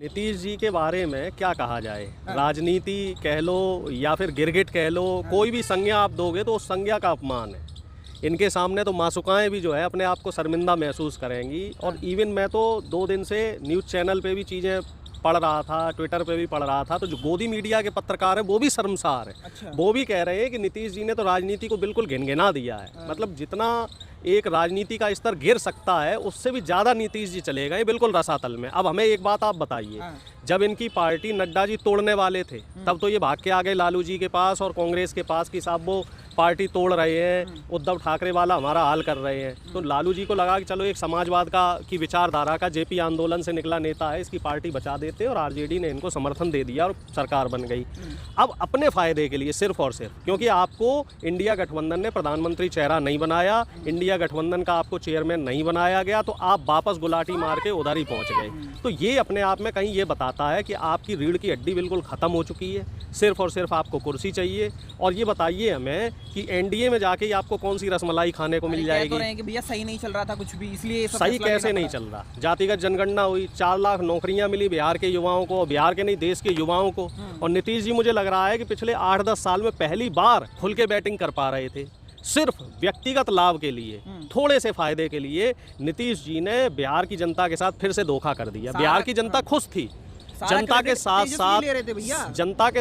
नीतीश जी के बारे में क्या कहा जाए। राजनीति कह लो या फिर गिरगिट कह लो, कोई भी संज्ञा आप दोगे तो उस संज्ञा का अपमान है। इनके सामने तो मासूकाएं भी जो है अपने आप को शर्मिंदा महसूस करेंगी। और इवन मैं तो 2 दिन से न्यूज़ चैनल पे भी चीज़ें पढ़ रहा था, ट्विटर पे भी पढ़ रहा था, तो जो गोदी मीडिया के पत्रकार हैं वो भी शर्मसार है। अच्छा। वो भी कह रहे हैं कि नीतीश जी ने तो राजनीति को बिल्कुल घिनघिना दिया है। मतलब जितना एक राजनीति का स्तर गिर सकता है उससे भी ज़्यादा नीतीश जी चले गए बिल्कुल रसातल में। अब हमें एक बात आप बताइए, जब इनकी पार्टी नड्डा जी तोड़ने वाले थे तब तो ये भाग के आ गए लालू जी के पास और कांग्रेस के पास कि साहब वो पार्टी तोड़ रहे हैं, उद्धव ठाकरे वाला हमारा हाल कर रहे हैं। तो लालू जी को लगा कि चलो एक समाजवाद की विचारधारा का जेपी आंदोलन से निकला नेता है, इसकी पार्टी बचा देते, और आरजेडी ने इनको समर्थन दे दिया और सरकार बन गई। अब अपने फायदे के लिए सिर्फ और सिर्फ क्योंकि आपको इंडिया गठबंधन ने प्रधानमंत्री चेहरा नहीं बनाया, इंडिया गठबंधन का आपको चेयरमैन नहीं बनाया गया, तो आप वापस गुलाटी मार के उधर ही पहुंच गए। तो ये अपने आप में कहीं ये बताता है कि आपकी रीढ़ की हड्डी बिल्कुल ख़त्म हो चुकी है। सिर्फ और सिर्फ आपको कुर्सी चाहिए। और ये बताइए हमें कि एनडीए में जाके आपको कौन सी रसमलाई खाने को मिल जाएगी। तो रहे हैं कि भैया सही नहीं चल रहा था कुछ भी, इसलिए सही कैसे नहीं चल रहा। जातिगत जनगणना हुई, 4 लाख नौकरियां मिली बिहार के युवाओं को, बिहार के नहीं देश के युवाओं को। और नीतीश जी मुझे लग रहा है कि पिछले 8-10 साल में पहली बार खुल के बैटिंग कर पा रहे थे। सिर्फ व्यक्तिगत लाभ के लिए, थोड़े से फायदे के लिए नीतीश जी ने बिहार की जनता के साथ फिर से धोखा कर दिया। बिहार की जनता खुश थी, जनता के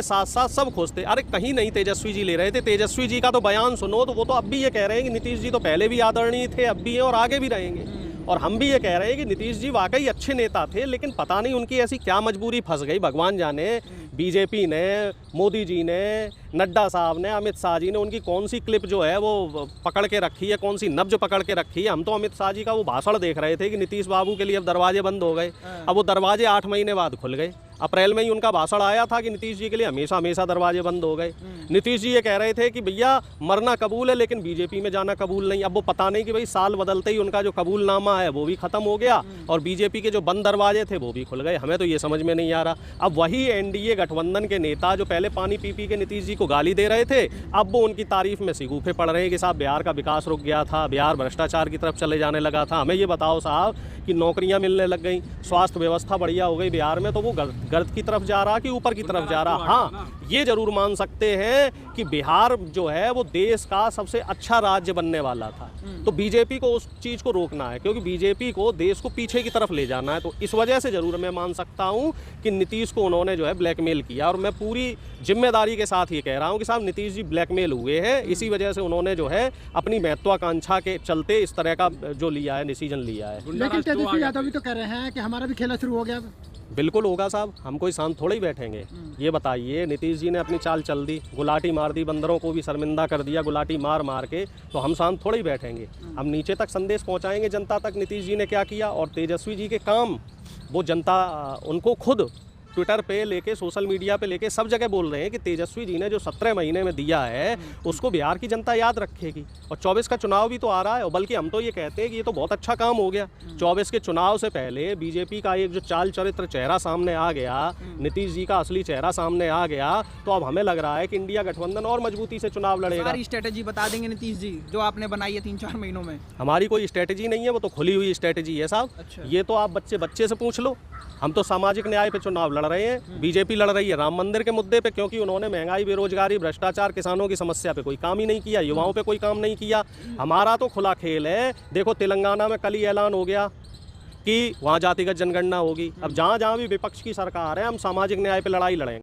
साथ साथ सब खुश थे। अरे कहीं नहीं तेजस्वी जी ले रहे थे। तेजस्वी जी का तो बयान सुनो तो वो तो अब भी ये कह रहे हैं कि नीतीश जी तो पहले भी आदरणीय थे, अब भी हैं और आगे भी रहेंगे। और हम भी ये कह रहे हैं कि नीतीश जी वाकई अच्छे नेता थे, लेकिन पता नहीं उनकी ऐसी क्या मजबूरी फंस गई, भगवान जाने। बीजेपी ने, मोदी जी ने, नड्डा साहब ने, अमित शाह जी ने उनकी कौन सी क्लिप जो है वो पकड़ के रखी है, कौन सी नब्ज पकड़ के रखी है। हम तो अमित शाह जी का वो भाषण देख रहे थे कि नीतीश बाबू के लिए अब दरवाजे बंद हो गए। अब वो दरवाजे 8 महीने बाद खुल गए। अप्रैल में ही उनका भाषण आया था कि नीतीश जी के लिए हमेशा हमेशा दरवाजे बंद हो गए। नीतीश जी ये कह रहे थे कि भैया मरना कबूल है लेकिन बीजेपी में जाना कबूल नहीं। अब वो पता नहीं कि भाई साल बदलते ही उनका जो कबूलनामा है वो भी खत्म हो गया और बीजेपी के जो बंद दरवाजे थे वो भी खुल गए। हमें तो ये समझ में नहीं आ रहा। अब वही एनडीए गठबंधन के नेता जो पहले पानी पी पी के नीतीश जी को गाली दे रहे थे, अब वो उनकी तारीफ में सिगूफे पड़ रहे हैं कि साहब बिहार का विकास रुक गया था, बिहार भ्रष्टाचार की तरफ चले जाने लगा था। हमें ये बताओ साहब कि नौकरियां मिलने लग गई, स्वास्थ्य व्यवस्था बढ़िया हो गई बिहार में, तो वो गर्द की तरफ जा रहा कि ऊपर की तरफ जा रहा। हाँ, ये जरूर मान सकते हैं कि बिहार जो है वो देश का सबसे अच्छा राज्य बनने वाला था। तो बीजेपी को उस चीज़ को रोकना है क्योंकि बीजेपी को देश को पीछे की तरफ ले जाना है। तो इस वजह से जरूर मैं मान सकता हूँ कि नीतीश को उन्होंने जो है ब्लैकमेल किया। और मैं पूरी जिम्मेदारी के साथ ये कह रहा हूँ कि साहब नीतीश जी ब्लैकमेल हुए हैं। इसी वजह से उन्होंने जो है अपनी महत्वाकांक्षा के चलते इस तरह का जो लिया है, डिसीजन लिया है। लेकिन तेजस्वी यादव भी तो कह रहे हैं कि हमारा भी खेला शुरू हो गया। बिल्कुल होगा साहब, हम कोई शांत थोड़े ही बैठेंगे। ये बताइए, नीतीश जी ने अपनी चाल चल दी, गुलाटी मार दी, बंदरों को भी शर्मिंदा कर दिया गुलाटी मार मार के, तो हम शांत थोड़े ही बैठेंगे। हम नीचे तक संदेश पहुंचाएंगे जनता तक नीतीश जी ने क्या किया। और तेजस्वी जी के काम वो जनता उनको खुद ट्विटर पे लेके, सोशल मीडिया पे लेके सब जगह बोल रहे हैं कि तेजस्वी जी ने जो 17 महीने में दिया है उसको बिहार की जनता याद रखेगी। और 24 का चुनाव भी तो आ रहा है, और बल्कि हम तो ये कहते हैं कि ये तो बहुत अच्छा काम हो गया। 24 के चुनाव से पहले बीजेपी का एक जो चाल चरित्र चेहरा सामने आ गया, नीतीश जी का असली चेहरा सामने आ गया, तो अब हमें लग रहा है कि इंडिया गठबंधन और मजबूती से चुनाव लड़ेगा। सारी स्ट्रेटेजी बता देंगे नीतीश जी जो आपने बनाई है 3-4 महीनों में। हमारी कोई स्ट्रेटेजी नहीं है, वो तो खुली हुई स्ट्रेटेजी है साहब। अच्छा। ये तो आप बच्चे से पूछ लो। हम तो सामाजिक न्याय पे चुनाव लड़ रहे हैं, बीजेपी लड़ रही है राम मंदिर के मुद्दे पे, क्योंकि उन्होंने महंगाई, बेरोजगारी, भ्रष्टाचार, किसानों की समस्या पे कोई काम ही नहीं किया, युवाओं पे कोई काम नहीं किया। हमारा तो खुला खेल है। देखो तेलंगाना में कल ही ऐलान हो गया कि वहाँ जातिगत जनगणना होगी। अब जहाँ जहाँ भी विपक्ष की सरकार है, हम सामाजिक न्याय पे लड़ाई लड़ेंगे।